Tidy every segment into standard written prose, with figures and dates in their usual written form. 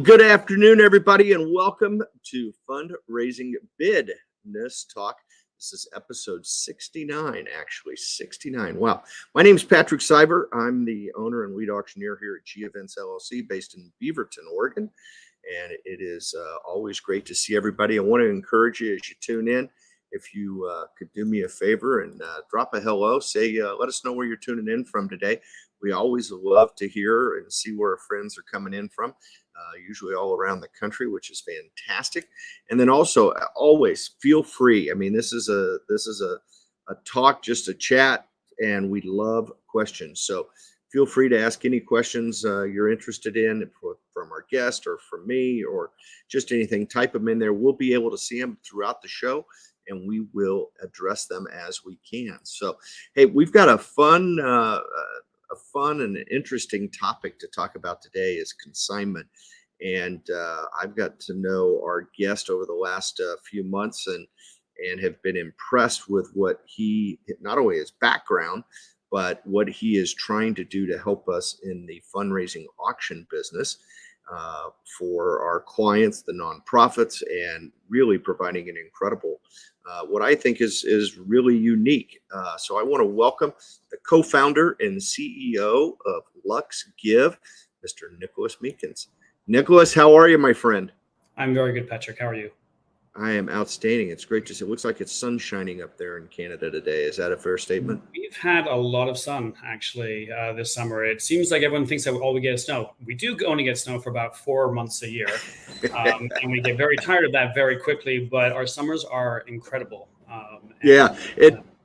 good afternoon, everybody, and welcome to Fundraising BIDness Talk. This is episode 69, actually, 69. Wow. My name is Patrick Cyber. I'm the owner and lead auctioneer here at G Events LLC based in Beaverton, Oregon. And it is always great to see everybody. I want to encourage you as you tune in, if you could do me a favor and drop a hello, say, let us know where you're tuning in from today. We always love to hear and see where our friends are coming in from, usually all around the country, which is fantastic. And then also always feel free. I mean, this is a talk, just a chat, and we love questions. So feel free to ask any questions you're interested in from our guest or from me or just anything. Type them in there. We'll be able to see them throughout the show, and we will address them as we can. So, hey, we've got a fun and interesting topic to talk about today is consignment. And I've got to know our guest over the last few months and have been impressed with what he, not only his background, but what he is trying to do to help us in the fundraising auction business for our clients, the nonprofits, and really providing an incredible, what I think is really unique. So I want to welcome the co-founder and CEO of LuxGive, Mr. Nicolas Meakins. Nicolas, how are you, my friend? I'm very good, Patrick. How are you? I am outstanding. It's great to see. It looks like it's sun shining up there in Canada today. Is that a fair statement? We've had a lot of sun, actually, this summer. It seems like everyone thinks that all we get is snow. We do only get snow for about 4 months a year, and we get very tired of that very quickly, but our summers are incredible.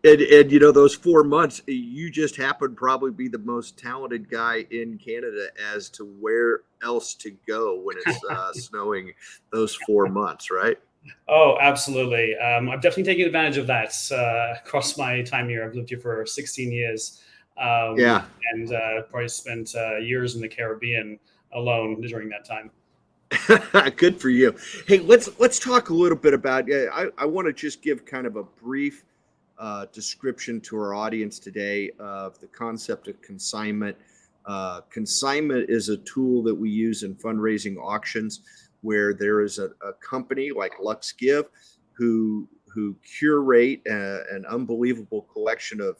And you know, those 4 months, you just happen to probably be the most talented guy in Canada as to where else to go when it's snowing those 4 months, right? Oh, absolutely. I've definitely taken advantage of that across my time here. I've lived here for 16 years. And probably spent years in the Caribbean alone during that time. Good for you. Hey, let's talk a little bit about. I want to just give kind of a brief description to our audience today of the concept of consignment. Consignment is a tool that we use in fundraising auctions, where there is a company like LuxGive who curate an unbelievable collection of,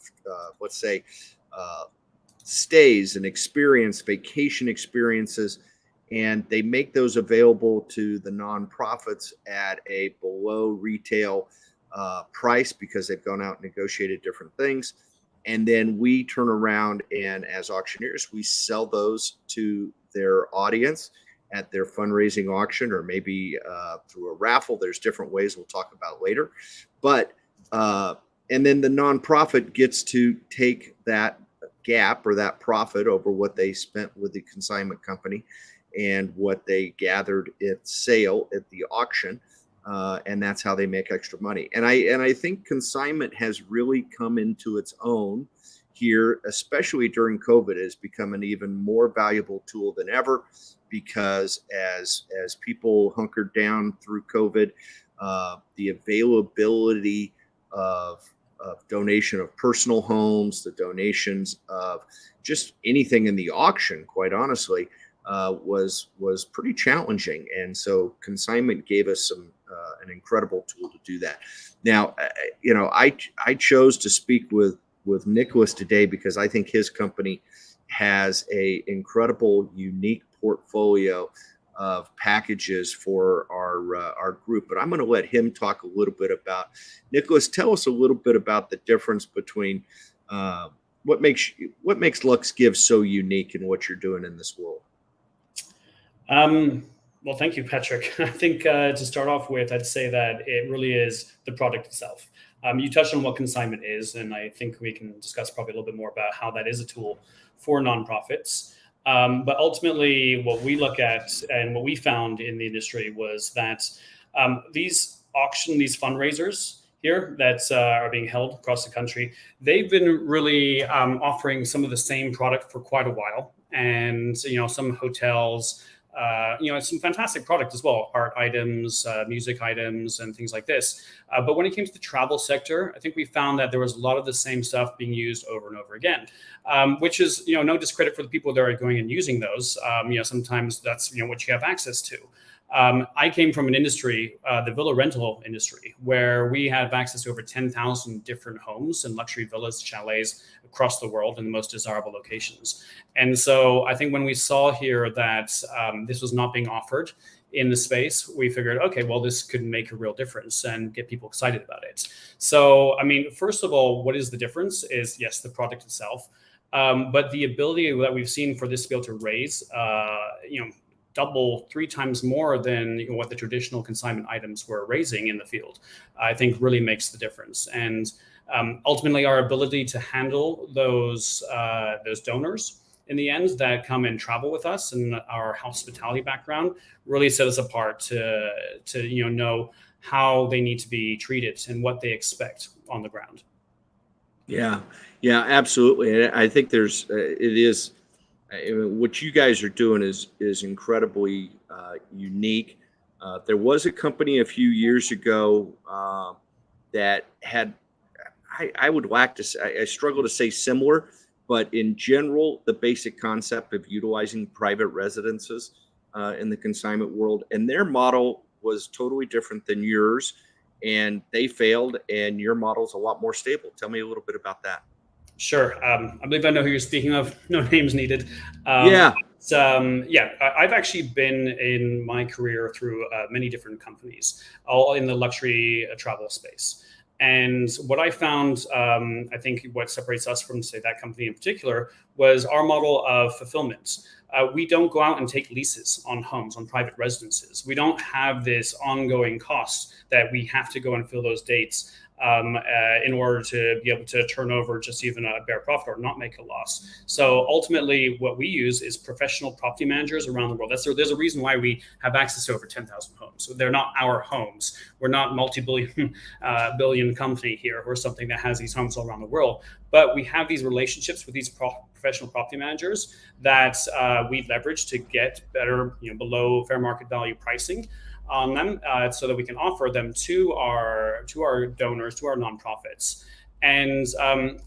let's say, stays and vacation experiences, and they make those available to the nonprofits at a below retail price because they've gone out and negotiated different things. And then we turn around and, as auctioneers, we sell those to their audience at their fundraising auction, or maybe through a raffle. There's different ways we'll talk about later. But and then the nonprofit gets to take that gap or that profit over what they spent with the consignment company and what they gathered at sale at the auction. And that's how they make extra money. And I think consignment has really come into its own here, especially during COVID. It has become an even more valuable tool than ever, because as people hunkered down through COVID, the availability of donation of personal homes, the donations of just anything in the auction, quite honestly, was pretty challenging. And so consignment gave us an incredible tool to do that. Now, you know, I chose to speak with Nicolas today because I think his company has a incredible, unique portfolio of packages for our group. But I'm going to let him talk a little bit about. Nicolas, tell us a little bit about the difference between what makes LuxGive so unique in what you're doing in this world. Well, thank you, Patrick. I think to start off with, I'd say that it really is the product itself. You touched on what consignment is, and I think we can discuss probably a little bit more about how that is a tool for nonprofits. But ultimately, what we look at and what we found in the industry was that these fundraisers here that are being held across the country, they've been really offering some of the same product for quite a while. And, you know, some hotels, some fantastic product as well, art items, music items, and things like this. But when it came to the travel sector, I think we found that there was a lot of the same stuff being used over and over again, which is, no discredit for the people that are going and using those. Sometimes that's, what you have access to. I came from an industry, the villa rental industry, where we have access to over 10,000 different homes and luxury villas, chalets across the world in the most desirable locations. And so I think when we saw here that this was not being offered in the space, we figured, okay, well, this could make a real difference and get people excited about it. So, first of all, what is the difference is, yes, the product itself, but the ability that we've seen for this to be able to raise, double, 3 times more than what the traditional consignment items were raising in the field, I think really makes the difference. And ultimately, our ability to handle those donors in the end that come and travel with us, and our hospitality background really set us apart to know how they need to be treated and what they expect on the ground. Yeah, absolutely. And I think what you guys are doing is incredibly unique. There was a company a few years ago that had, I struggle to say similar, but in general, the basic concept of utilizing private residences in the consignment world, and their model was totally different than yours, and they failed, and your model's a lot more stable. Tell me a little bit about that. Sure. I believe I know who you're speaking of. No names needed. Yeah. I've actually been in my career through many different companies, all in the luxury travel space. And what I found, I think what separates us from, say, that company in particular, was our model of fulfillment. We don't go out and take leases on homes, on private residences. We don't have this ongoing cost that we have to go and fill those dates in order to be able to turn over just even a bare profit or not make a loss. So ultimately, what we use is professional property managers around the world. There's a reason why we have access to over 10,000 homes. So they're not our homes. We're not multi-billion billion company here. We're something that has these homes all around the world. But we have these relationships with these professional property managers that we leverage to get better, below fair market value pricing on them, so that we can offer them to our donors, to our nonprofits. And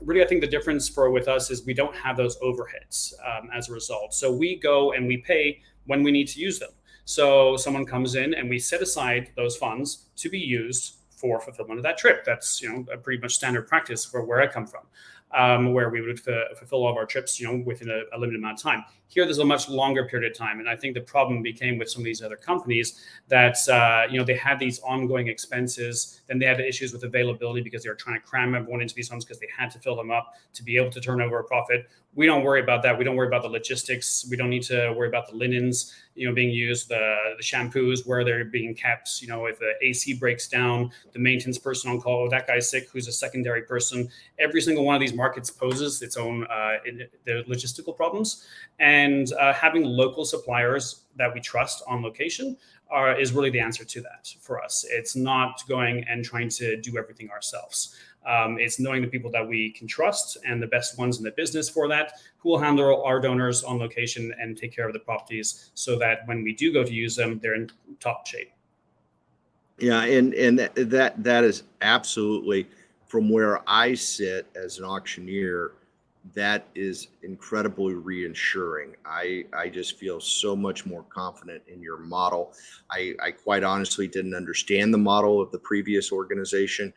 really, I think the difference with us is we don't have those overheads as a result. So we go and we pay when we need to use them. So someone comes in and we set aside those funds to be used for fulfillment of that trip. That's a pretty much standard practice for where I come from. Where we would fulfill all of our trips, within a limited amount of time. Here, there's a much longer period of time, and I think the problem became with some of these other companies that they had these ongoing expenses. Then they had issues with availability because they were trying to cram everyone into these homes because they had to fill them up to be able to turn over a profit. We don't worry about that. We don't worry about the logistics. We don't need to worry about the linens, being used, the shampoos, where they're being kept. If the AC breaks down, the maintenance person on call, that guy's sick, who's a secondary person. Every single one of these markets poses its own the logistical problems, and having local suppliers that we trust on location is really the answer to that for us. It's not going and trying to do everything ourselves. It's knowing the people that we can trust and the best ones in the business for that, who will handle our donors on location and take care of the properties so that when we do go to use them, they're in top shape. Yeah, and that is absolutely, from where I sit as an auctioneer, that is incredibly reassuring. I just feel so much more confident in your model. I quite honestly didn't understand the model of the previous organization.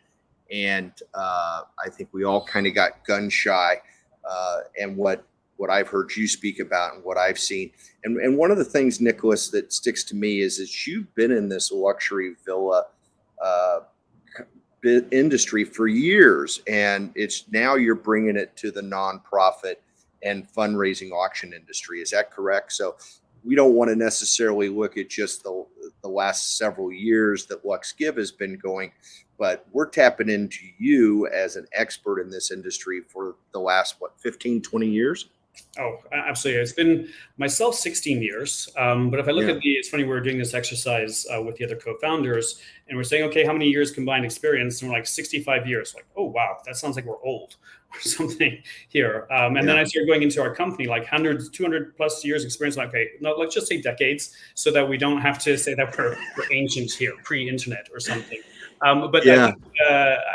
And I think we all kind of got gun shy, and what I've heard you speak about and what I've seen. And one of the things, Nicolas, that sticks to me is that you've been in this luxury villa industry for years, and it's now you're bringing it to the nonprofit and fundraising auction industry. Is that correct? So we don't want to necessarily look at just the last several years that LuxGive has been going, but we're tapping into you as an expert in this industry for the last, 15, 20 years? Oh, absolutely. It's been myself 16 years. But if I look at it's funny, we're doing this exercise with the other co-founders, and we're saying, okay, how many years combined experience? And we're like 65 years. Like, oh, wow, that sounds like we're old. or something here. And then I started going into our company, like 200 plus years experience. Like, okay, no, let's just say decades, so that we don't have to say that we're ancient here, pre-internet or something. But I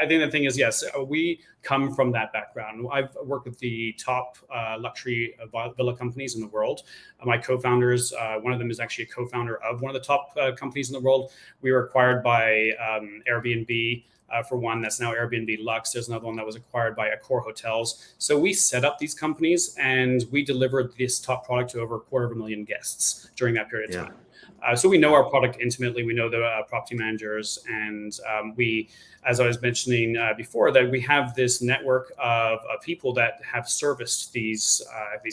think the thing is, yes, we come from that background. I've worked with the top luxury villa companies in the world. My co-founders, one of them is actually a co-founder of one of the top companies in the world. We were acquired by Airbnb. For one, that's now Airbnb Lux. There's another one that was acquired by Accor Hotels. So we set up these companies and we delivered this top product to over 250,000 guests during that period of time. So we know our product intimately. We know the property managers, and we, as I was mentioning before, that we have this network of people that have serviced these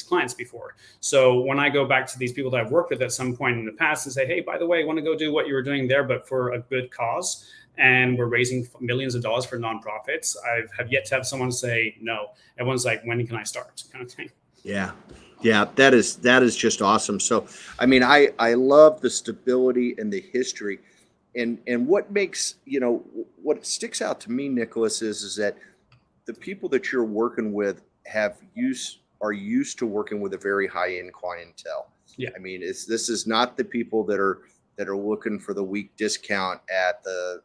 clients before. So when I go back to these people that I've worked with at some point in the past and say, hey, by the way, I want to go do what you were doing there, but for a good cause, and we're raising millions of dollars for nonprofits, I have yet to have someone say no. Everyone's like, when can I start, kind of thing. Yeah, that is just awesome. So, I mean, I love the stability and the history, and what makes, what sticks out to me, Nicolas, is that the people that you're working with are used to working with a very high end clientele. Yeah, I mean, this is not the people that are looking for the week discount at the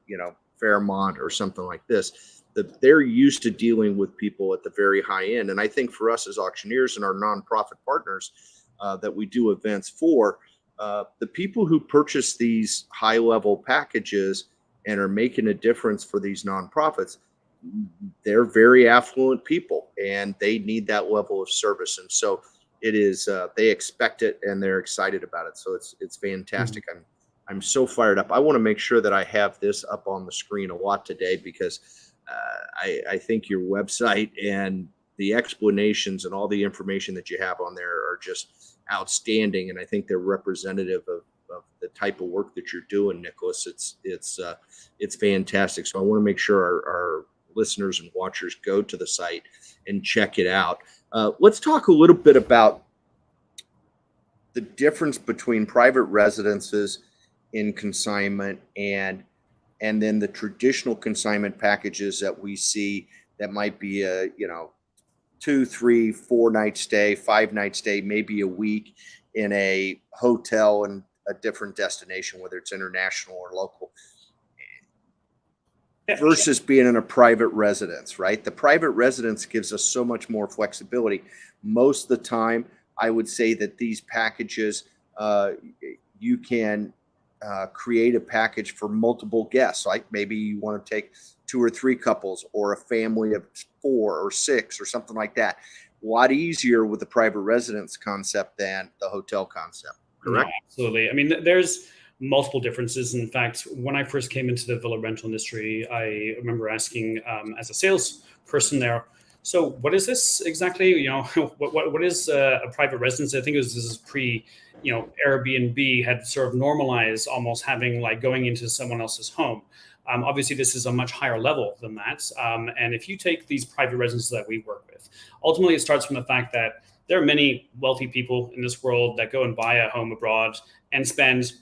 Fairmont or something like this. They're used to dealing with people at the very high end. And I think for us as auctioneers and our nonprofit partners that we do events for, the people who purchase these high level packages and are making a difference for these nonprofits, they're very affluent people and they need that level of service. And so it is, they expect it and they're excited about it. So it's fantastic. Mm-hmm. I'm so fired up. I want to make sure that I have this up on the screen a lot today, because I think your website and the explanations and all the information that you have on there are just outstanding. And I think they're representative of the type of work that you're doing, Nicolas. It's fantastic. So I want to make sure our listeners and watchers go to the site and check it out. Let's talk a little bit about the difference between private residences in consignment and then the traditional consignment packages that we see that might be a 2, 3, 4 night stay, 5 night stay, maybe a week in a hotel in a different destination, whether it's international or local, versus being in a private residence, right? The private residence gives us so much more flexibility. Most of the time, I would say that these packages, you can create a package for multiple guests. Like maybe you want to take 2 or 3 couples or a family of 4 or 6 or something like that. A lot easier with the private residence concept than the hotel concept. Correct? No, absolutely. I mean, there's multiple differences. In fact, when I first came into the villa rental industry, I remember asking as a salesperson there, so what is this exactly? What is a private residence? I think this is pre, Airbnb had sort of normalized almost having like going into someone else's home. Obviously, this is a much higher level than that. And if you take these private residences that we work with, ultimately it starts from the fact that there are many wealthy people in this world that go and buy a home abroad and spend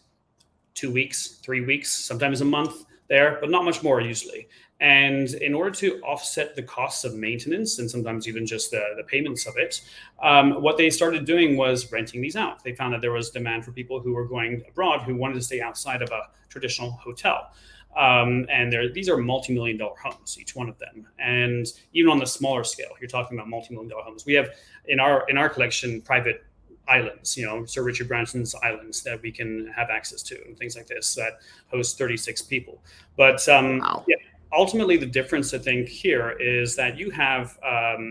2 weeks, 3 weeks, sometimes a month there, but not much more usually. And in order to offset the costs of maintenance and sometimes even just the payments of it, what they started doing was renting these out. They found that there was demand for people who were going abroad who wanted to stay outside of a traditional hotel. And these are multi-million-dollar homes, each one of them. And even on the smaller scale, you're talking about multi-million-dollar homes. We have in our collection private islands, Sir Richard Branson's islands that we can have access to and things like this that host 36 people. But wow. Yeah. Ultimately, the difference, I think, here is that you have,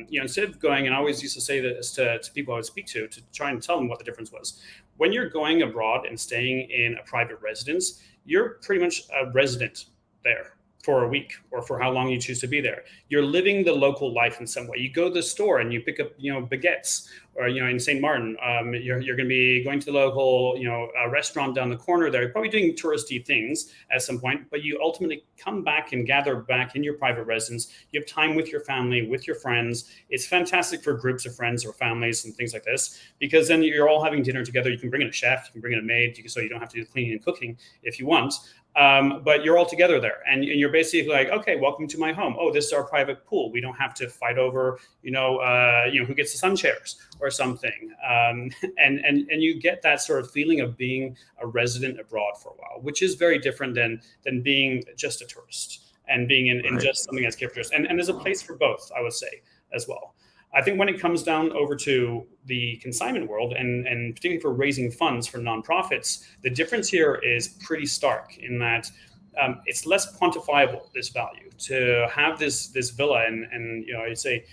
instead of going, and I always used to say this to people I would speak to try and tell them what the difference was. When you're going abroad and staying in a private residence, you're pretty much a resident there for a week or for how long you choose to be there. You're living the local life in some way. You go to the store and you pick up, baguettes or, in St. Martin, you're going to be going to the local, restaurant down the corner there. You're probably doing touristy things at some point, but you ultimately come back and gather back in your private residence. You have time with your family, with your friends. It's fantastic for groups of friends or families and things like this, because then you're all having dinner together. You can bring in a chef, you can bring in a maid, so you don't have to do the cleaning and cooking if you want. But you're all together there, and you're basically like, okay, welcome to my home. Oh, this is our private pool. We don't have to fight over, who gets the sun chairs or something. And you get that sort of feeling of being a resident abroad for a while, which is very different than being just a tourist and being in just something that's gift tourist. And there's a place for both, I would say, as well. I think when it comes down over to the consignment world, and particularly for raising funds for nonprofits, the difference here is pretty stark in that it's less quantifiable, this value. To have this villa and I'd say,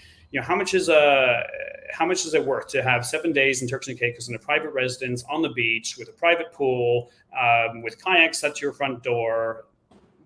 how much is it worth to have 7 days in Turks and Caicos in a private residence on the beach with a private pool, with kayaks at your front door?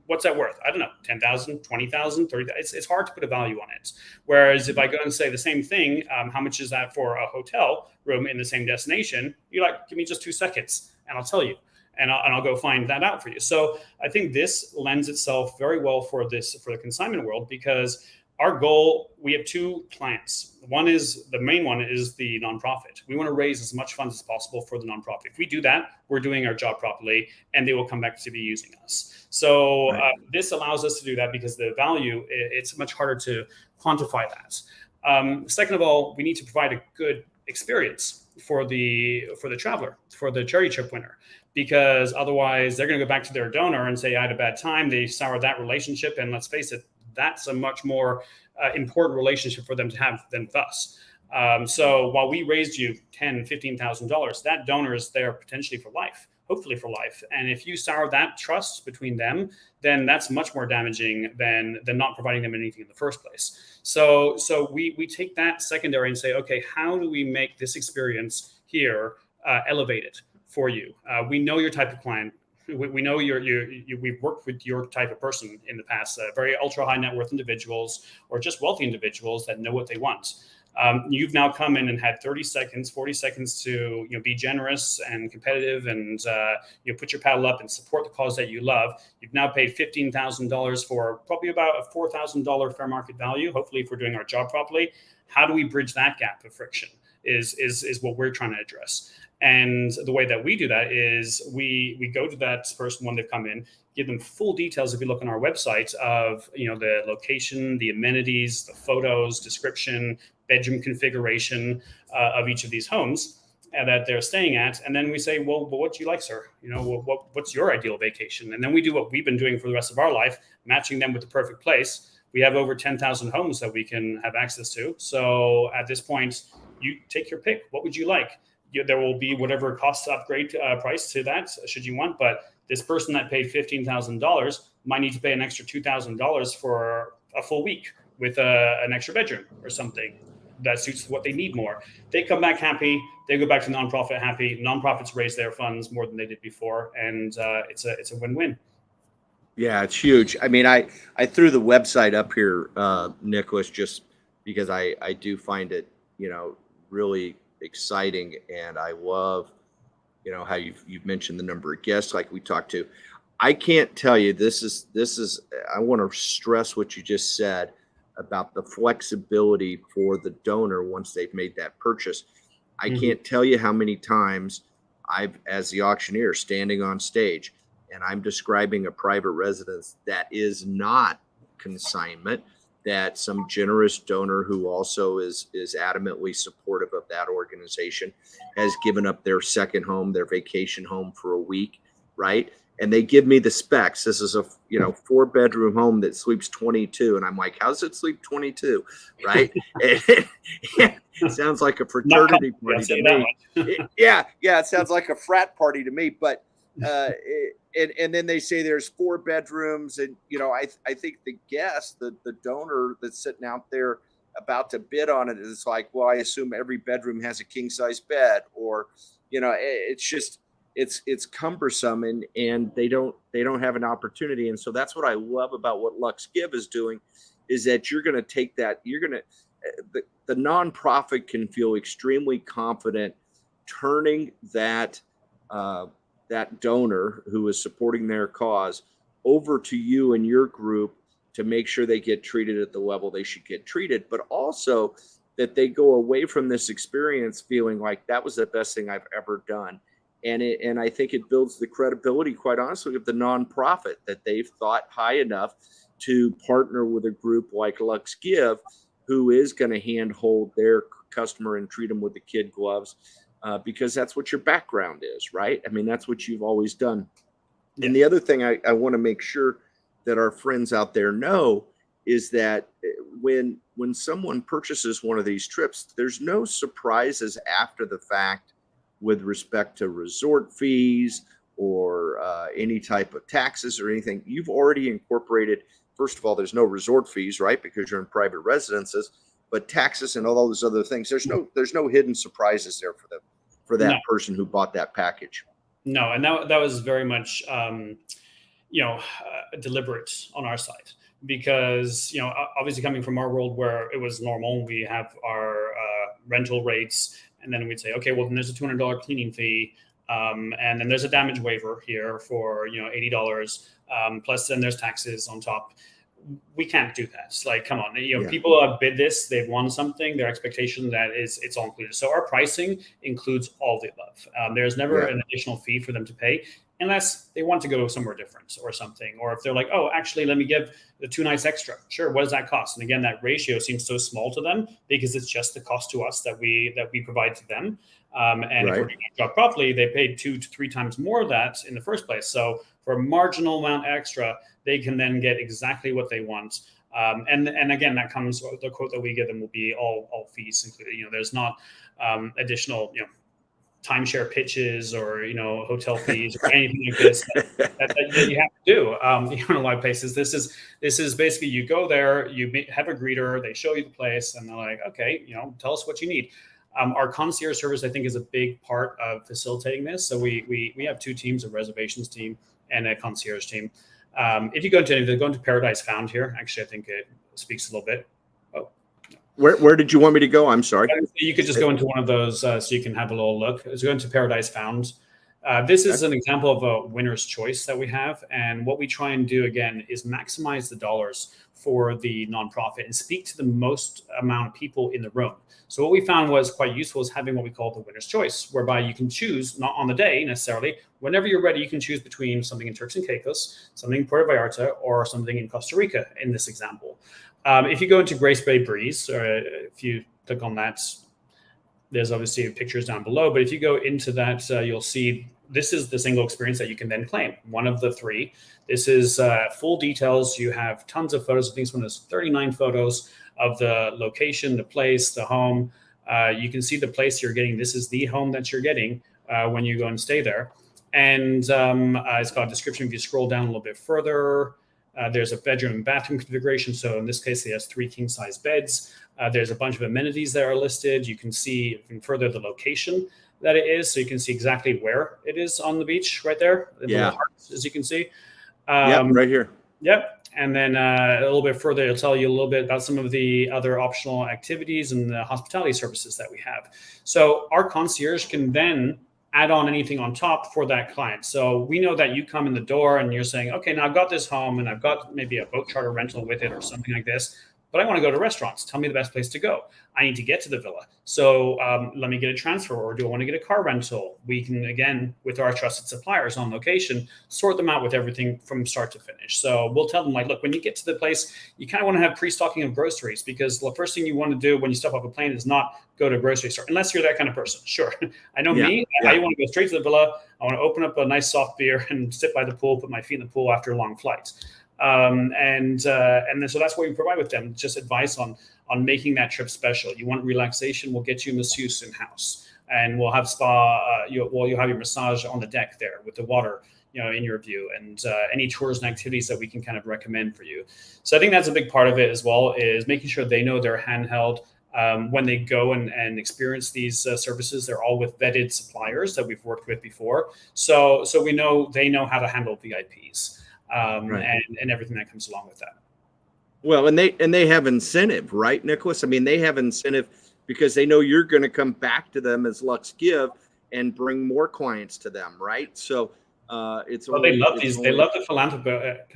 What's that worth? I don't know, 10,000, 20,000, 30,000. It's hard to put a value on it. Whereas if I go and say the same thing, how much is that for a hotel room in the same destination? You're like, give me just 2 seconds and I'll tell you. And I'll go find that out for you. So I think this lends itself very well for the consignment world, because our goal, we have 2 clients. The main one is the nonprofit. We want to raise as much funds as possible for the nonprofit. If we do that, we're doing our job properly, and they will come back to be using us. So this allows us to do that, because the value, it's much harder to quantify that. Second of all, we need to provide a good experience for the traveler, for the charity trip winner, because otherwise they're going to go back to their donor and say, I had a bad time. They soured that relationship, and let's face it, that's a much more important relationship for them to have than with us. So while we raised you $10,000, $15,000, that donor is there potentially for life, hopefully for life. And if you sour that trust between them, then that's much more damaging than not providing them anything in the first place. So we take that secondary and say, okay, how do we make this experience here elevated for you? We know your type of client. We know we've worked with your type of person in the past, very ultra high net worth individuals or just wealthy individuals that know what they want. You've now come in and had 30 seconds, 40 seconds to be generous and competitive, and put your paddle up and support the cause that you love. You've now paid $15,000 for probably about a $4,000 fair market value. Hopefully, if we're doing our job properly, how do we bridge that gap of friction? Is what we're trying to address. And the way that we do that is we go to that person when they've come in, give them full details. If you look on our website of the location, the amenities, the photos, description, bedroom configuration of each of these homes that they're staying at, and then we say, well, what do you like, sir? What's your ideal vacation? And then we do what we've been doing for the rest of our life, matching them with the perfect place. We have over 10,000 homes that we can have access to. So at this point, you take your pick. What would you like? There will be whatever cost upgrade price to that, should you want. But this person that paid $15,000 might need to pay an extra $2,000 for a full week with an extra bedroom or something that suits what they need more. They come back happy. They go back to nonprofit happy. Nonprofits raise their funds more than they did before, and it's a win-win. Yeah, it's huge. I mean, I threw the website up here, Nicolas, just because I do find it, really exciting, and I love, how you've mentioned the number of guests like we talked to. I can't tell you, this is I want to stress what you just said about the flexibility for the donor once they've made that purchase. I can't tell you how many times I've, as the auctioneer, standing on stage, and I'm describing a private residence that is not consignment, that some generous donor who also is adamantly supportive of that organization has given up their second home, their vacation home, for a week, right? And they give me the specs. This is a 4-bedroom home that sleeps 22, and I'm like, how's it sleep 22, right? It sounds like a fraternity party to me. It sounds like a frat party to me. But and then they say there's 4 bedrooms, and I think the guest, the donor that's sitting out there about to bid on it, is like, well, I assume every bedroom has a king size bed, or it's just it's cumbersome, and they don't have an opportunity. And so that's what I love about what LuxGive is doing, is that you're going to take that, the nonprofit can feel extremely confident turning that that donor who is supporting their cause over to you and your group to make sure they get treated at the level they should get treated, but also that they go away from this experience feeling like that was the best thing I've ever done. And I think it builds the credibility, quite honestly, of the nonprofit, that they've thought high enough to partner with a group like LuxGive, who is going to handhold their customer and treat them with the kid gloves, because that's what your background is, right? I mean, that's what you've always done. Yeah. And the other thing I want to make sure that our friends out there know is that when someone purchases one of these trips, there's no surprises after the fact with respect to resort fees or any type of taxes or anything. You've already incorporated, first of all, there's no resort fees, right? Because you're in private residences, but taxes and all those other things, there's no hidden surprises there for that person who bought that package. No, and that was very much, deliberate on our side, because, obviously coming from our world where it was normal, we have our rental rates, and then we'd say, okay, well, then there's a $200 cleaning fee. And then there's a damage waiver here for, $80. Plus then there's taxes on top. We can't do that. It's like, come on, people have bid this, they've won something, their expectation that it's all included. So our pricing includes all the above. There's never an additional fee for them to pay unless they want to go somewhere different or something. Or if they're like, oh, actually, let me give the 2 nights extra. Sure, what does that cost? And again, that ratio seems so small to them because it's just the cost to us that we provide to them. And if we're doing our job properly, they paid 2 to 3 times more of that in the first place. So for a marginal amount extra, they can then get exactly what they want. And again, that comes, the quote that we give them will be all fees included. There's not additional, timeshare pitches or, hotel fees or anything like this that you have to do on a live basis. This is basically, you go there, you have a greeter, they show you the place, and they're like, okay, tell us what you need. Our concierge service, I think, is a big part of facilitating this. So we have 2 teams, a reservations team and a concierge team. If you go into Paradise Found here, actually, I think it speaks a little bit. Oh, where did you want me to go? I'm sorry. You could just go into one of those so you can have a little look. So go into Paradise Found. This is an example of a winner's choice that we have. And what we try and do, again, is maximize the dollars for the nonprofit and speak to the most amount of people in the room. So what we found was quite useful is having what we call the winner's choice, whereby you can choose, not on the day necessarily, whenever you're ready, you can choose between something in Turks and Caicos, something in Puerto Vallarta, or something in Costa Rica in this example. If you go into Grace Bay Breeze, or if you click on that, there's obviously pictures down below, but if you go into that, you'll see this is the single experience that you can then claim, one of the 3. This is full details. You have tons of photos. I think it's one of those 39 photos of the location, the place, the home. You can see the place you're getting. This is the home that you're getting when you go and stay there. And it's got a description. If you scroll down a little bit further, there's a bedroom and bathroom configuration. So in this case, it has 3 king-size beds. There's a bunch of amenities that are listed. You can see even further the location that it is. So you can see exactly where it is on the beach right there. The little hearts, as you can see. Right here. Yep. And then a little bit further, it'll tell you a little bit about some of the other optional activities and the hospitality services that we have. So our concierge can then add on anything on top for that client. So we know that you come in the door and you're saying, okay, now I've got this home and I've got maybe a boat charter rental with it or something like this, but I want to go to restaurants. Tell me the best place to go. I need to get to the villa. So let me get a transfer, or do I want to get a car rental? We can, again, with our trusted suppliers on location, sort them out with everything from start to finish. So we'll tell them, like, look, when you get to the place, you kind of want to have pre-stocking of groceries, because the first thing you want to do when you step off a plane is not go to a grocery store, unless you're that kind of person. Sure. I know me. I want to go straight to the villa. I want to open up a nice soft beer and sit by the pool, put my feet in the pool after a long flight. And then so that's what we provide with them, just advice on making that trip special. You want relaxation, we'll get you a masseuse in house, and we'll have spa. You'll have your massage on the deck there with the water, in your view, and any tours and activities that we can kind of recommend for you. So I think that's a big part of it as well, is making sure they know they're handheld when they go and experience these services. They're all with vetted suppliers that we've worked with before, so we know they know how to handle VIPs. And everything that comes along with that. Well, and they have incentive, right, Nicholas? I mean, they have incentive because they know you're going to come back to them as LuxGive and bring more clients to them, right? So it's Well, they only love it's these. They only love the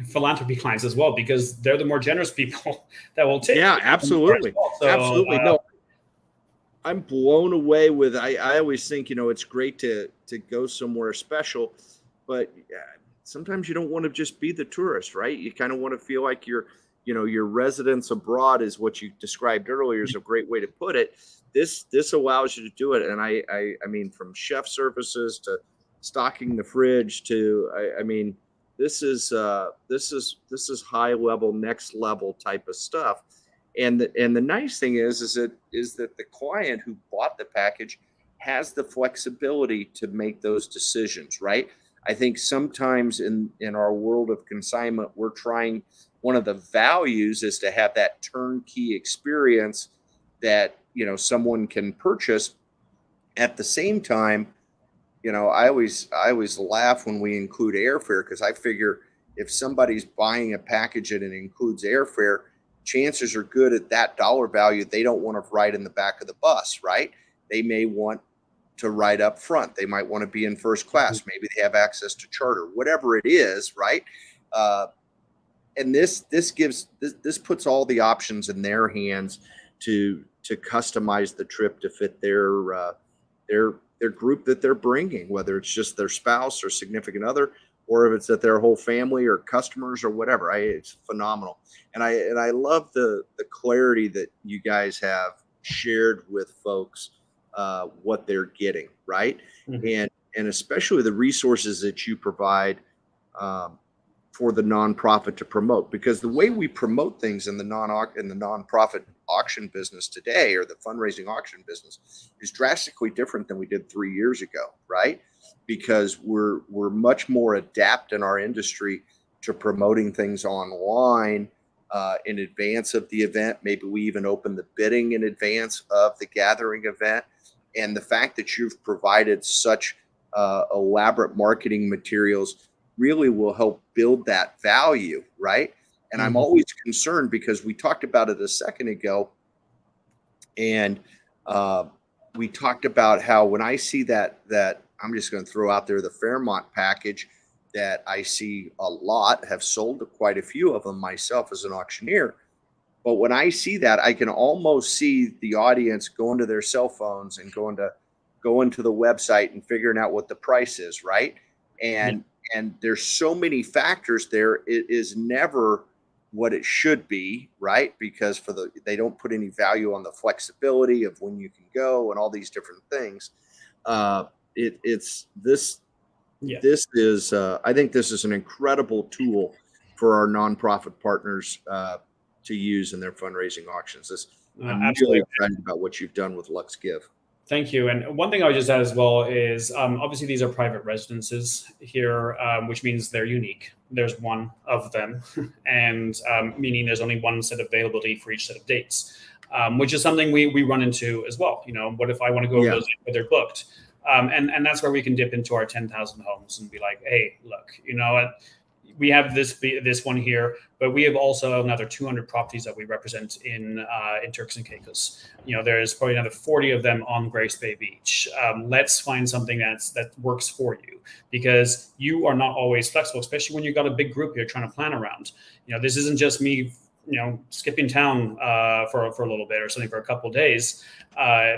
philanthropy clients as well because they're the more generous people that will tip. yeah, More as absolutely, well. So absolutely. No, I'm blown away with. I always think it's great to go somewhere special, but sometimes you don't want to just be the tourist, right? You kind of want to feel like your residence abroad is what you described earlier is a great way to put it. This allows you to do it, and I mean from chef services to stocking the fridge to I mean this is high level, next level type of stuff. And the nice thing is that the client who bought the package has the flexibility to make those decisions, right? I think sometimes in our world of consignment, we're trying one of the values is to have that turnkey experience that someone can purchase. At the same time, I always laugh when we include airfare because I figure if somebody's buying a package and it includes airfare, chances are good at that dollar value they don't want to ride in the back of the bus, right? They may want to ride up front. They might want to be in first class. Maybe they have access to charter, whatever it is, right? Uh, and this puts all the options in their hands to customize the trip to fit their group that they're bringing, whether it's just their spouse or significant other, or if it's that their whole family or customers or whatever. It's phenomenal, and I love the clarity that you guys have shared with folks what they're getting, right, mhm. and especially the resources that you provide um, for the nonprofit to promote, because the way we promote things in the nonprofit auction business today, or the fundraising auction business, is drastically different than we did 3 years ago, right? Because we're much more adept in our industry to promoting things online in advance of the event. Maybe we even open the bidding in advance of the gathering event. And the fact that you've provided such elaborate marketing materials really will help build that value, right? And I'm Mhm. always concerned because we talked about it a second ago, and uh, we talked about how when I see that I'm just going to throw out there the Fairmont package that I see a lot, have sold to quite a few of them myself as an auctioneer. But when I see that, I can almost see the audience going to their cell phones and going to the website and figuring out what the price is, right? Yeah. And there's so many factors there. It is never what it should be, right? Because they don't put any value on the flexibility of when you can go and all these different things. It's this Yeah. this is I think this is an incredible tool for our nonprofit partners to use in their fundraising auctions. I'm really Absolutely. excited about what you've done with LuxGive. Thank you. And one thing I would just add as well is obviously these are private residences here, which means they're unique. There's one of them, and meaning there's only one set of availability for each set of dates, which is something we run into as well. What if I want to go over Yeah, those dates, but they're booked? And that's where we can dip into our 10,000 homes and be like, hey, look, we have this one here, but we have also another 200 properties that we represent in Turks and Caicos. There's probably another 40 of them on Grace Bay Beach. Let's find something that works for you, because you are not always flexible, especially when you've got a big group you're trying to plan around. This isn't just me, skipping town for a little bit or something for a couple of days.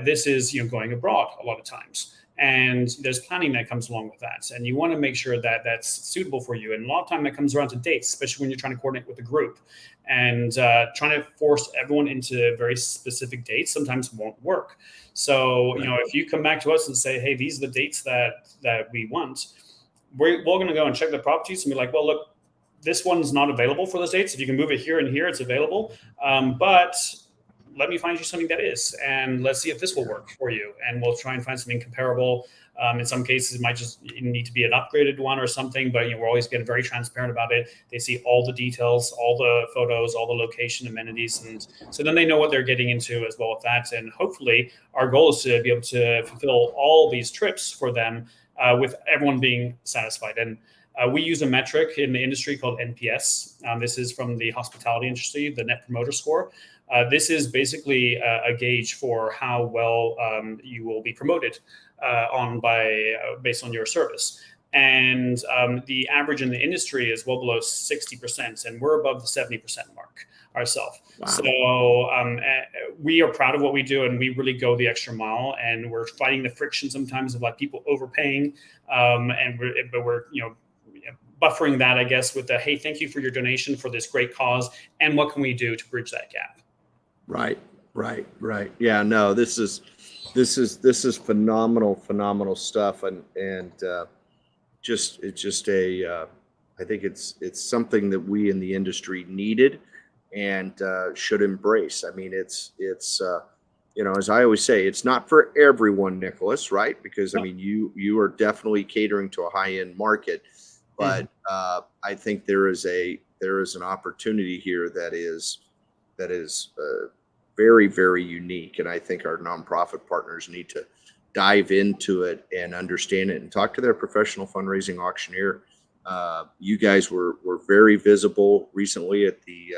This is going abroad a lot of times. And there's planning that comes along with that, and you want to make sure that that's suitable for you. And a lot of time that comes around to dates, especially when you're trying to coordinate with a group, and trying to force everyone into very specific dates sometimes won't work. So right. if you come back to us and say, hey, these are the dates that we want, we're going to go and check the properties and be like, well, look, this one's not available for those dates. If you can move it here and here, it's available. But let me find you something that is, and let's see if this will work for you. And we'll try and find something comparable. In some cases, it might just need to be an upgraded one or something, but we're always getting very transparent about it. They see all the details, all the photos, all the location amenities, and so then they know what they're getting into as well with that. And hopefully, our goal is to be able to fulfill all these trips for them with everyone being satisfied. And We use a metric in the industry called NPS. This is from the hospitality industry, the Net Promoter Score. This is basically a gauge for how well you will be promoted based on your service. And the average in the industry is well below 60%, and we're above the 70% mark ourselves. Wow. So we are proud of what we do, and we really go the extra mile, and we're fighting the friction sometimes of like people overpaying, but we're buffering that, I guess, with the, hey, thank you for your donation for this great cause, and what can we do to bridge that gap? Right. Yeah, no, this is phenomenal stuff, and I think it's something that we in the industry needed and should embrace. I mean, it's as I always say, it's not for everyone, Nicolas, right? Because I mean, you are definitely catering to a high-end market, but I think there is an opportunity here that is very, very unique, and I think our nonprofit partners need to dive into it and understand it and talk to their professional fundraising auctioneer. You guys were very visible recently at the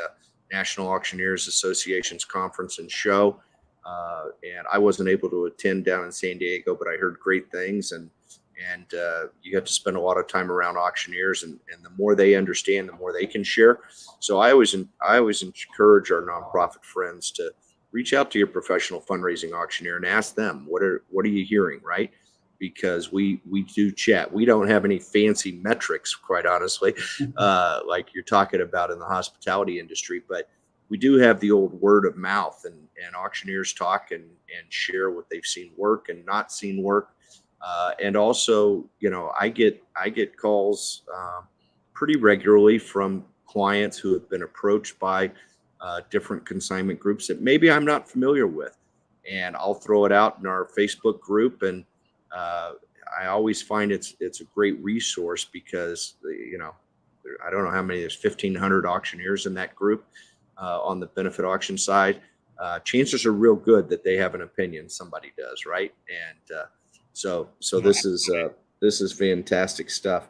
National Auctioneers Association's conference and show, and I wasn't able to attend down in San Diego, but I heard great things, and you got to spend a lot of time around auctioneers, and the more they understand, the more they can share. So I always encourage our nonprofit friends to reach out to your professional fundraising auctioneer and ask them, what are you hearing, right? Because we do chat. We don't have any fancy metrics, quite honestly, like you're talking about in the hospitality industry, but we do have the old word of mouth, and auctioneers talk and share what they've seen work and not seen work. And also, I get calls pretty regularly from clients who have been approached by different consignment groups that maybe I'm not familiar with, and I'll throw it out in our Facebook group. And I always find it's a great resource because I don't know how many, there's 1,500 auctioneers in that group on the benefit auction side. Chances are real good that they have an opinion. Somebody does, right? And so this is fantastic stuff.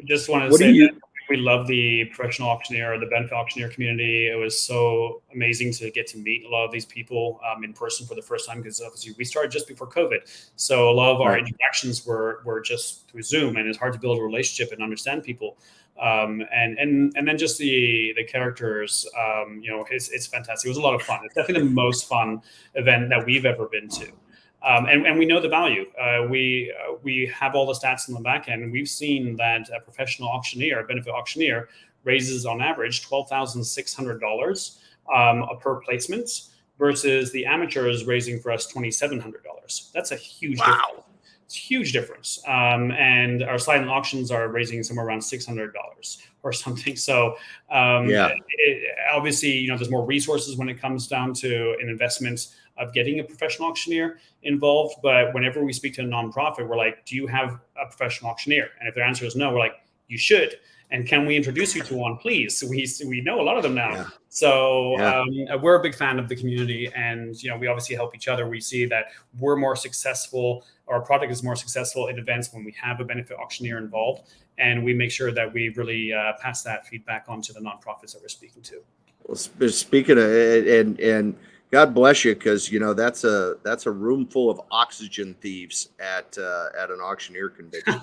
Just want to say that we love the professional auctioneer, the benefit auctioneer community. It was so amazing to get to meet a lot of these people in person for the first time, because obviously we started just before COVID. So a lot of our interactions were just through Zoom, and it's hard to build a relationship and understand people. And then just the characters, it's fantastic. It was a lot of fun. It's definitely the most fun event that we've ever been to. And we know the value. We have all the stats in the back end, and we've seen that a professional auctioneer, a benefit auctioneer, raises on average $12,600 per placement, versus the amateurs raising for us $2,700. That's a huge difference. It's a huge difference. And our silent auctions are raising somewhere around $600 or something. So obviously, there's more resources when it comes down to an investment of getting a professional auctioneer involved. But whenever we speak to a nonprofit, we're like, do you have a professional auctioneer? And if their answer is no, we're like, you should. And can we introduce you to one, please? So we know a lot of them now. Yeah. So we're a big fan of the community, and we obviously help each other. We see that we're more successful, our product is more successful in events when we have a benefit auctioneer involved, and we make sure that we really pass that feedback on to the nonprofits that we're speaking to. Well, speaking of, and God bless you, because that's a room full of oxygen thieves at an auctioneer convention.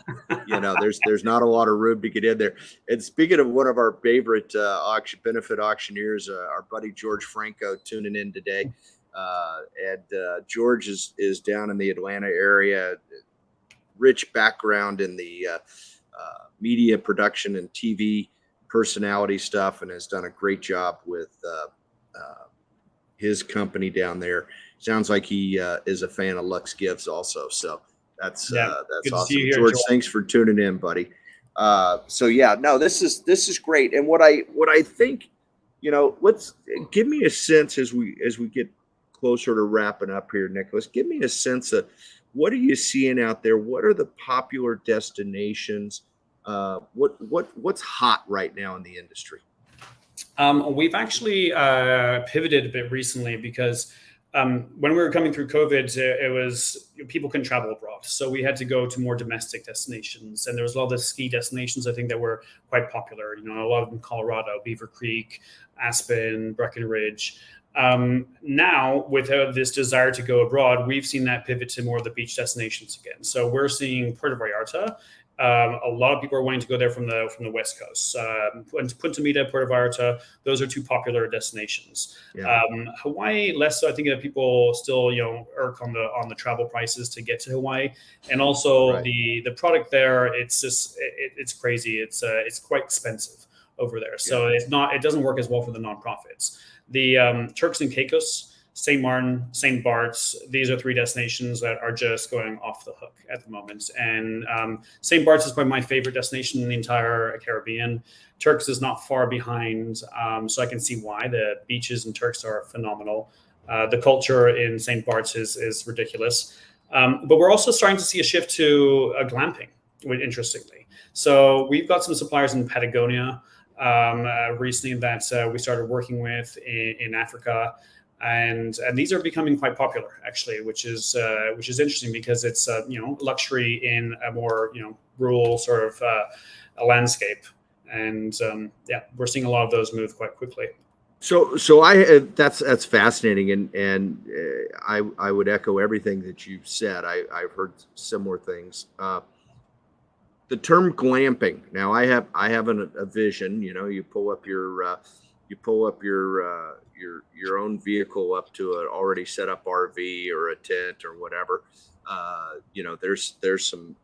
There's not a lot of room to get in there. And speaking of one of our favorite benefit auctioneers, our buddy George Franco, tuning in today, and George is down in the Atlanta area, rich background in the media production and TV personality stuff, and has done a great job with his company down there. Sounds like he is a fan of LuxGives also. So that's awesome. George, thanks for tuning in, buddy. This is great. And what I think, let's give me a sense as we get closer to wrapping up here, Nicolas. Give me a sense of what are you seeing out there? What are the popular destinations? What's hot right now in the industry? We've actually pivoted a bit recently, because When we were coming through COVID, it was people couldn't travel abroad, so we had to go to more domestic destinations, and there was a lot of ski destinations I think that were quite popular. A lot of them Colorado, Beaver Creek, Aspen, Breckenridge. Now, with this desire to go abroad, we've seen that pivot to more of the beach destinations again. So we're seeing Puerto Vallarta. A lot of people are wanting to go there from the West Coast. Punta Mita, Puerto Vallarta, those are two popular destinations. Yeah. Hawaii, less so. I think that people still, irk on the travel prices to get to Hawaii, and also Right. the product there. It's just it's crazy. It's quite expensive over there, so it doesn't work as well for the nonprofits. The Turks and Caicos, St. Martin, St. Bart's, these are three destinations that are just going off the hook at the moment. And St. Bart's is probably my favorite destination in the entire Caribbean. Turks is not far behind, so I can see why. The beaches in Turks are phenomenal. The culture in St. Bart's is ridiculous. But we're also starting to see a shift to glamping, interestingly. So we've got some suppliers in Patagonia recently that we started working with in Africa. And these are becoming quite popular, actually, which is interesting because it's luxury in a more rural sort of a landscape, and we're seeing a lot of those move quite quickly. So that's fascinating, and I would echo everything that you've said. I've heard similar things. The term glamping. Now I have a vision. You pull up your own vehicle up to an already set up RV or a tent or whatever. There's some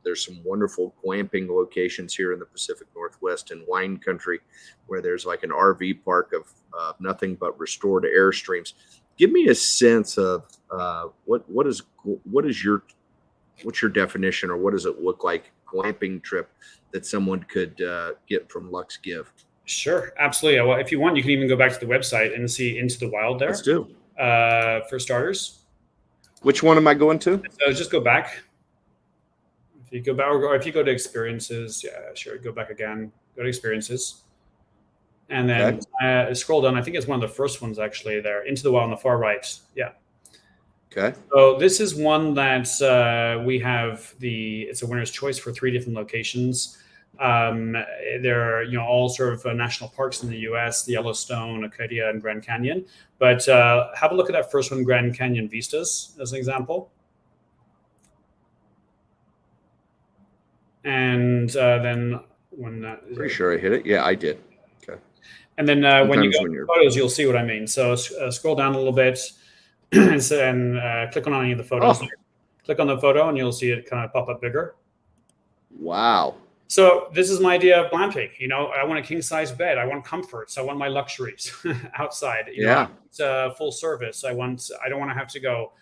wonderful glamping locations here in the Pacific Northwest and wine country, where there's like an RV park of nothing but restored airstreams. Give me a sense of what's your definition, or what does it look like, glamping trip that someone could get from LuxGive? Sure, absolutely. Well, if you want, you can even go back to the website and see Into the Wild there. Let's do. For starters. Which one am I going to? So just go back. If you go back, or if you go to experiences, sure, go back again. Go to experiences, and then scroll down. I think it's one of the first ones actually. There, Into the Wild on the far right. Yeah. Okay. So this is one that we have it's a winner's choice for 3 different locations. There are all sort of national parks in the U.S., the Yellowstone, Acadia, and Grand Canyon. But have a look at that first one, Grand Canyon Vistas, as an example. And then when pretty sure I hit it. Yeah, I did. Okay. And then when you go to photos, you'll see what I mean. So scroll down a little bit and click on any of the photos. Oh. Click on the photo, and you'll see it kind of pop up bigger. Wow. So this is my idea of glamping. I want a king size bed. I want comforts. I want my luxuries outside. It's full service. I don't want to have to go,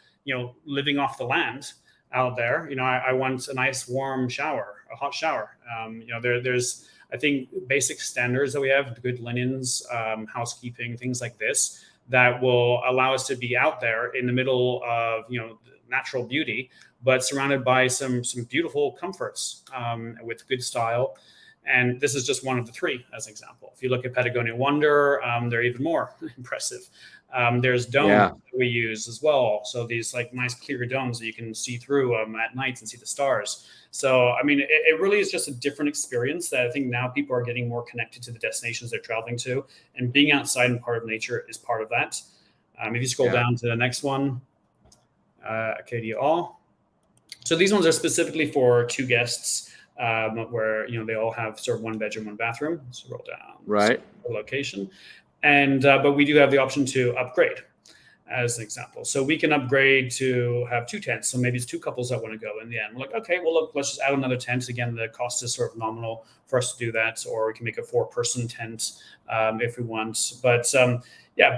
living off the land out there. I want a nice warm shower, a hot shower. There's, I think, basic standards that we have, good linens, housekeeping, things like this, that will allow us to be out there in the middle of, natural beauty, but surrounded by some beautiful comforts with good style. And this is just one of the 3 as an example. If you look at Patagonia Wonder, they're even more impressive. There's domes that we use as well. So these like nice clear domes that you can see through at night and see the stars. So, I mean, it really is just a different experience that I think now people are getting more connected to the destinations they're traveling to, and being outside and part of nature is part of that. If you scroll down to the next one, Acadia All. So these ones are specifically for 2 guests, where they all have sort of 1 bedroom, 1 bathroom. Scroll down, right? Location, and but we do have the option to upgrade, as an example. So we can upgrade to have 2 tents. So maybe it's 2 couples that want to go in the end. We're like, okay, well, look, let's just add another tent. Again, the cost is sort of nominal for us to do that, or we can make a 4-person tent if we want. But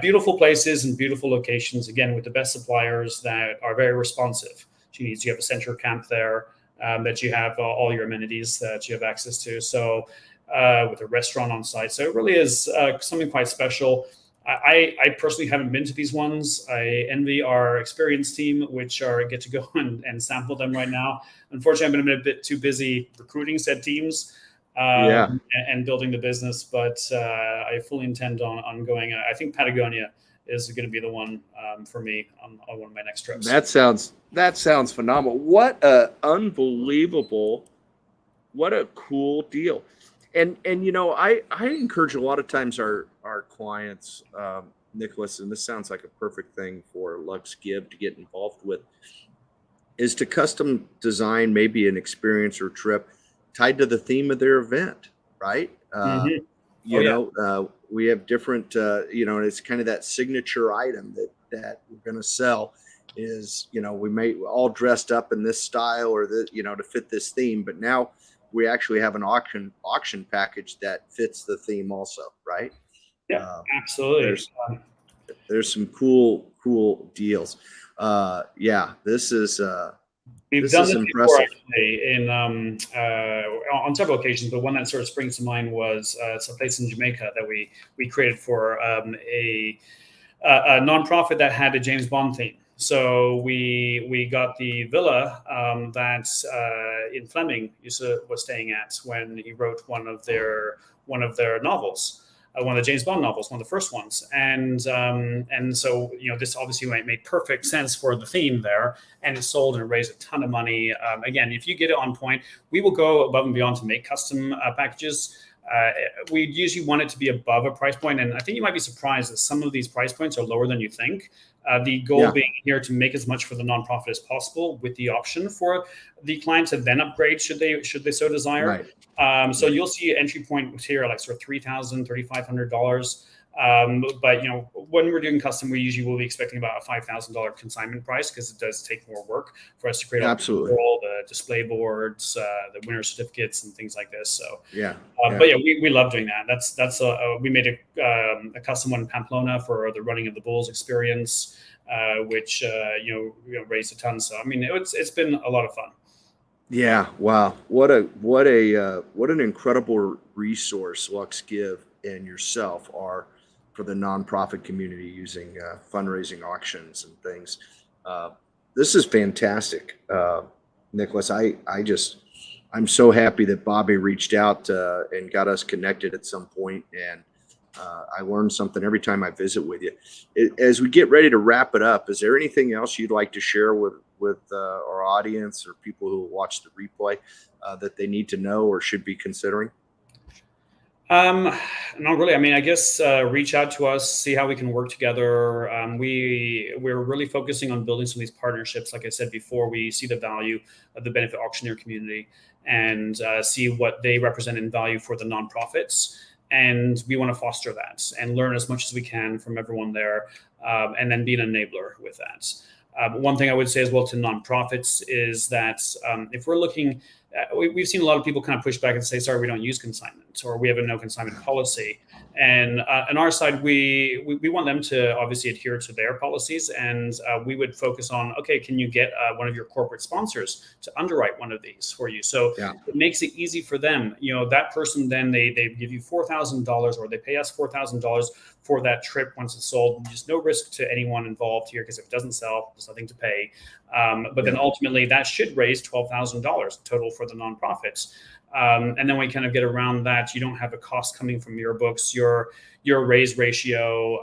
beautiful places and beautiful locations. Again, with the best suppliers that are very responsive. You have a center camp there, that you have all your amenities that you have access to. So with a restaurant on site. So it really is something quite special. I personally haven't been to these ones. I envy our experience team, which get to go and sample them right now. Unfortunately, I've been a bit too busy recruiting said teams and building the business, but I fully intend on going. I think Patagonia is going to be the one for me on one of my next trips. That sounds phenomenal. What a unbelievable, what a cool deal. And I encourage a lot of times our clients, Nicolas, and this sounds like a perfect thing for LuxGive to get involved with, is to custom design maybe an experience or trip tied to the theme of their event, right? We have different, and it's kind of that signature item that we're going to sell is, we may all dressed up in this style or to fit this theme, but now we actually have an auction package that fits the theme also, right? Yeah, absolutely. There's some cool deals. This is we've done this before actually on several occasions, but one that sort of springs to mind was it's a place in Jamaica that we created for a nonprofit that had a James Bond theme. So we got the villa that in Fleming was staying at when he wrote one of their novels. One of the James Bond novels, one of the first ones, and so this obviously made perfect sense for the theme there, and it sold and it raised a ton of money. Again, if you get it on point, we will go above and beyond to make custom packages. We usually want it to be above a price point, and I think you might be surprised that some of these price points are lower than you think. The goal being here to make as much for the nonprofit as possible, with the option for the client to then upgrade should they so desire. Right. So you'll see entry point here like sort of $3,000, $3,500. But when we're doing custom, we usually will be expecting about a $5,000 consignment price, because it does take more work for us to create all the display boards, the winner certificates, and things like this. So but we love doing that. That's we made a custom one in Pamplona for the running of the Bulls experience, which raised a ton. So I mean, it's been a lot of fun. Yeah. Wow. What an incredible resource LuxGive and yourself are for the nonprofit community using fundraising auctions and things. This is fantastic, Nicolas. I'm so happy that Bobby reached out and got us connected at some point, and I learned something every time I visit with you. As we get ready to wrap it up, is there anything else you'd like to share with our audience or people who watch the replay that they need to know or should be considering? Not really. I mean, I guess reach out to us, see how we can work together. We're really focusing on building some of these partnerships. Like I said before, we see the value of the benefit auctioneer community and see what they represent in value for the nonprofits. And we want to foster that and learn as much as we can from everyone there, and then be an enabler with that. One thing I would say as well to nonprofits is that if we're looking, we've seen a lot of people kind of push back and say, sorry, we don't use consignment, or we have a no consignment policy. And on our side, we want them to obviously adhere to their policies. And we would focus on, okay, can you get one of your corporate sponsors to underwrite one of these for you? So it makes it easy for them. That person, then they give you $4,000, or they pay us $4,000 for that trip once it's sold. Just no risk to anyone involved here, because if it doesn't sell, there's nothing to pay. But then ultimately that should raise $12,000 total for the nonprofits. And then we kind of get around that. You don't have a cost coming from your books. Your raise ratio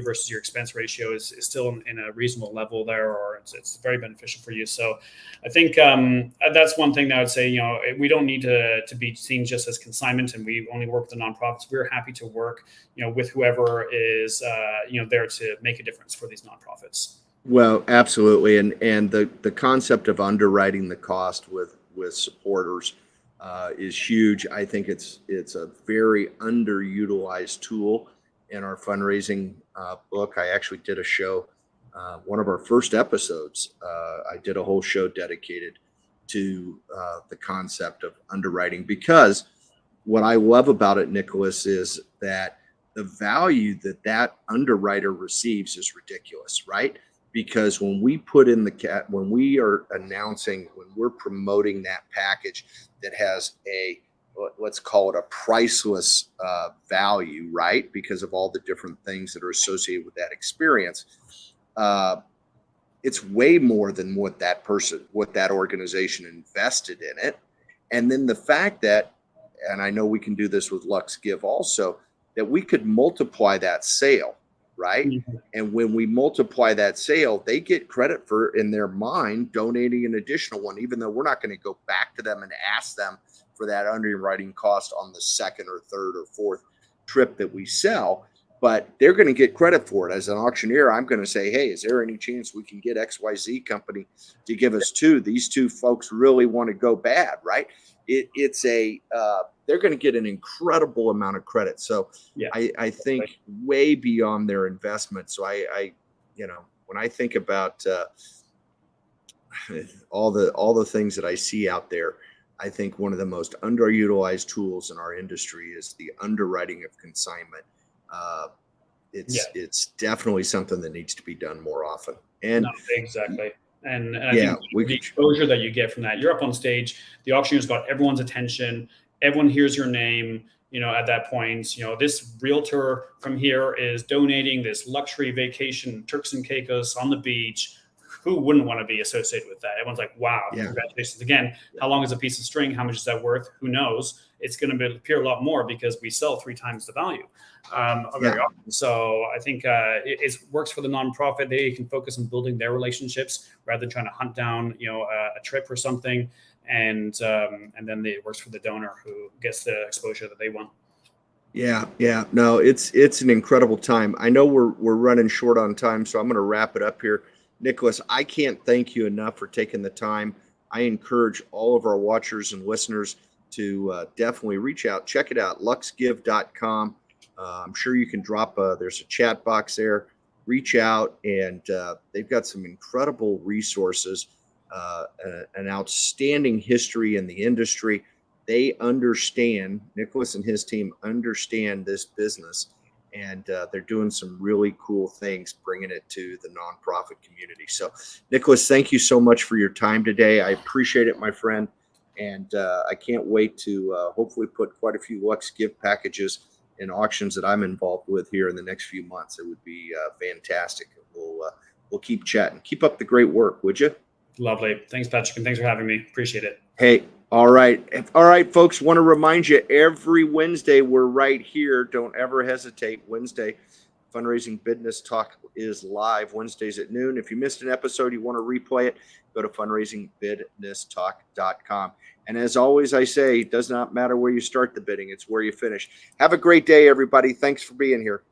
versus your expense ratio is still in a reasonable level there, or it's very beneficial for you. So I think that's one thing that I would say, we don't need to be seen just as consignment, and we only work with the nonprofits. We're happy to work, with whoever is, there to make a difference for these nonprofits. Well, absolutely. And the concept of underwriting the cost with supporters is huge. I think it's a very underutilized tool in our fundraising book. I actually did a show, one of our first episodes. I did a whole show dedicated to the concept of underwriting, because what I love about it, Nicolas, is that the value that underwriter receives is ridiculous, right? Because when we put in when we are announcing, when we're promoting that package that has let's call it a priceless value, right? Because of all the different things that are associated with that experience, it's way more than what that organization invested in it. And then the fact that, and I know we can do this with LuxGive also, that we could multiply that sale, right? Mhm. And when we multiply that sale, they get credit for, in their mind, donating an additional one, even though we're not going to go back to them and ask them for that underwriting cost on the second or third or fourth trip that we sell. But they're going to get credit for it. As an auctioneer, I'm going to say, hey, is there any chance we can get XYZ company to give us two? These two folks really want to go bad, right? They're going to get an incredible amount of credit. So Yeah, I think way beyond their investment. So when I think about all the things that I see out there, I think one of the most underutilized tools in our industry is the underwriting of consignment. It's definitely something that needs to be done more often. And no, exactly. And I yeah, think the exposure that you get from that, you're up on stage, the auctioneer's got everyone's attention, everyone hears your name, at that point, this realtor from here is donating this luxury vacation, Turks and Caicos on the beach. Who wouldn't want to be associated with that? Everyone's like, wow, congratulations again. How long is a piece of string? How much is that worth? Who knows? It's going to appear a lot more because we sell 3 times the value very often. So I think it works for the nonprofit. They can focus on building their relationships rather than trying to hunt down, a trip or something. And then it works for the donor who gets the exposure that they want. Yeah. No, it's an incredible time. I know we're running short on time, so I'm going to wrap it up here. Nicolas, I can't thank you enough for taking the time. I encourage all of our watchers and listeners to definitely reach out. Check it out, luxgive.com. I'm sure you can drop there's a chat box there. Reach out, and they've got some incredible resources, an outstanding history in the industry. They understand, Nicolas and his team understand this business, and they're doing some really cool things, bringing it to the nonprofit community. So, Nicolas, thank you so much for your time today. I appreciate it, my friend. And I can't wait to hopefully put quite a few LuxGive packages in auctions that I'm involved with here in the next few months. It would be fantastic. We'll keep chatting. Keep up the great work, would you? Lovely. Thanks, Patrick, and thanks for having me. Appreciate it. Hey, all right, folks. Want to remind you, every Wednesday we're right here. Don't ever hesitate. Wednesday, Fundraising BIDness Talk is live Wednesdays at noon. If you missed an episode, you want to replay it, go to fundraisingbidnesstalk.com. And as always, I say, it does not matter where you start the bidding, it's where you finish. Have a great day, everybody. Thanks for being here.